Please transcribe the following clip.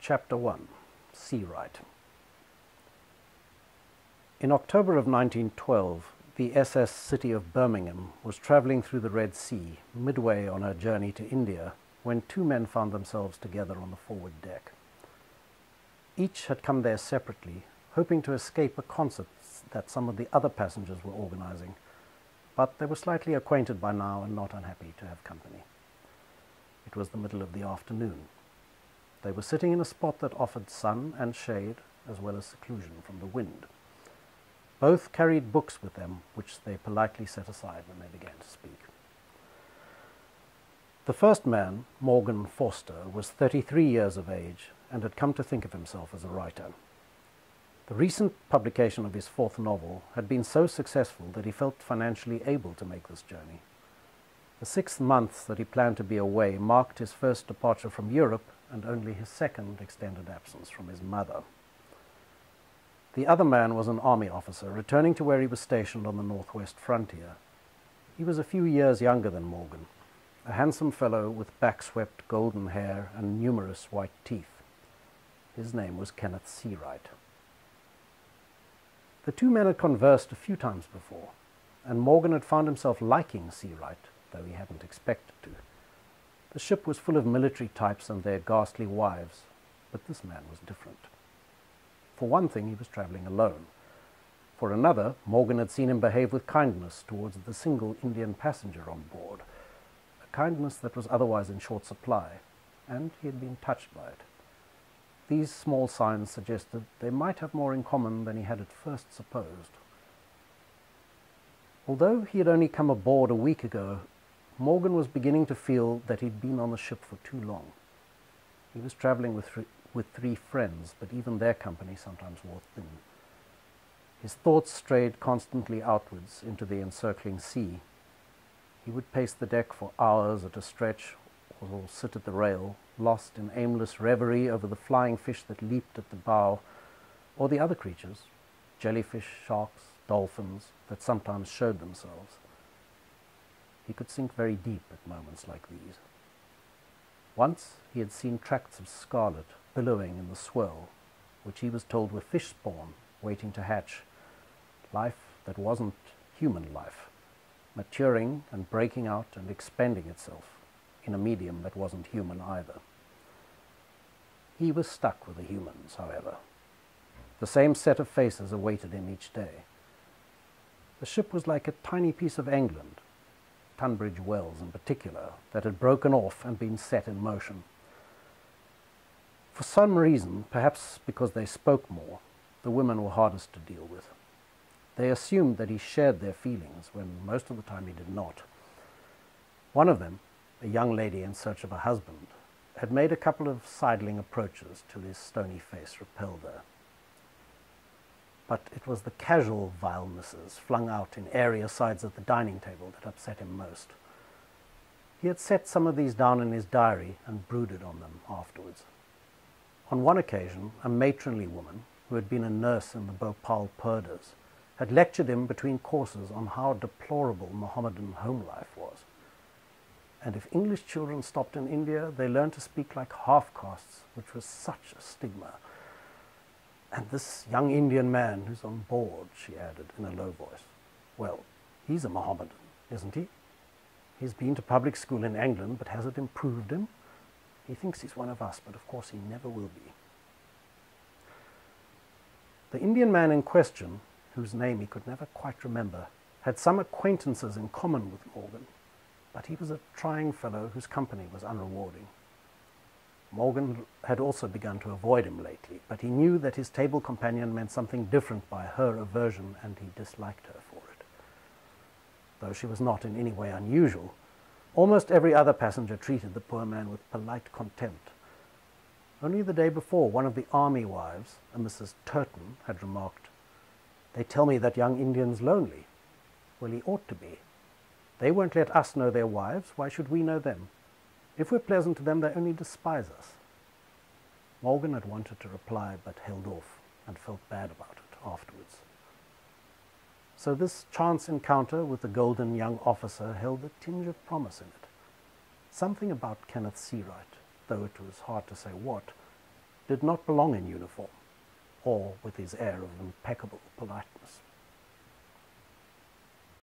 Chapter 1. Seawright. In October of 1912, the SS City of Birmingham was travelling through the Red Sea, midway on her journey to India, when two men found themselves together on the forward deck. Each had come there separately, hoping to escape a concert that some of the other passengers were organising, but they were slightly acquainted by now and not unhappy to have company. It was the middle of the afternoon. They were sitting in a spot that offered sun and shade, as well as seclusion from the wind. Both carried books with them, which they politely set aside when they began to speak. The first man, Morgan Forster, was 33 years of age and had come to think of himself as a writer. The recent publication of his fourth novel had been so successful that he felt financially able to make this journey. The 6 months that he planned to be away marked his first departure from Europe and only his second extended absence from his mother. The other man was an army officer, returning to where he was stationed on the northwest frontier. He was a few years younger than Morgan, a handsome fellow with back-swept golden hair and numerous white teeth. His name was Kenneth Seawright. The two men had conversed a few times before, and Morgan had found himself liking Seawright, though he hadn't expected to. The ship was full of military types and their ghastly wives, but this man was different. For one thing, he was travelling alone. For another, Morgan had seen him behave with kindness towards the single Indian passenger on board, a kindness that was otherwise in short supply, and he had been touched by it. These small signs suggested they might have more in common than he had at first supposed. Although he had only come aboard a week ago, Morgan was beginning to feel that he'd been on the ship for too long. He was travelling with three friends, but even their company sometimes wore thin. His thoughts strayed constantly outwards into the encircling sea. He would pace the deck for hours at a stretch, or sit at the rail, lost in aimless reverie over the flying fish that leaped at the bow, or the other creatures, jellyfish, sharks, dolphins, that sometimes showed themselves. He could sink very deep at moments like these. Once he had seen tracts of scarlet billowing in the swirl, which he was told were fish spawn waiting to hatch, life that wasn't human life, maturing and breaking out and expanding itself in a medium that wasn't human either. He was stuck with the humans, however. The same set of faces awaited him each day. The ship was like a tiny piece of England, Tunbridge Wells in particular, that had broken off and been set in motion. For some reason, perhaps because they spoke more, the women were hardest to deal with. They assumed that he shared their feelings, when most of the time he did not. One of them, a young lady in search of a husband, had made a couple of sidling approaches till his stony face repelled her. But it was the casual vilenesses flung out in airy asides at the dining table that upset him most. He had set some of these down in his diary and brooded on them afterwards. On one occasion, a matronly woman, who had been a nurse in the Bhopal Purdas, had lectured him between courses on how deplorable Mohammedan home life was. And if English children stopped in India, they learned to speak like half-castes, which was such a stigma. And this young Indian man who's on board, she added in a low voice, well, he's a Mohammedan, isn't he? He's been to public school in England, but has it improved him? He thinks he's one of us, but of course he never will be. The Indian man in question, whose name he could never quite remember, had some acquaintances in common with Morgan, but he was a trying fellow whose company was unrewarding. Morgan had also begun to avoid him lately, but he knew that his table companion meant something different by her aversion, and he disliked her for it. Though she was not in any way unusual, almost every other passenger treated the poor man with polite contempt. Only the day before, one of the army wives, a Mrs. Turton, had remarked, "They tell me that young Indian's lonely." Well, he ought to be. They won't let us know their wives, why should we know them? If we're pleasant to them, they only despise us. Morgan had wanted to reply, but held off, and felt bad about it afterwards. So this chance encounter with the golden young officer held a tinge of promise in it. Something about Kenneth Seawright, though it was hard to say what, did not belong in uniform, or with his air of impeccable politeness.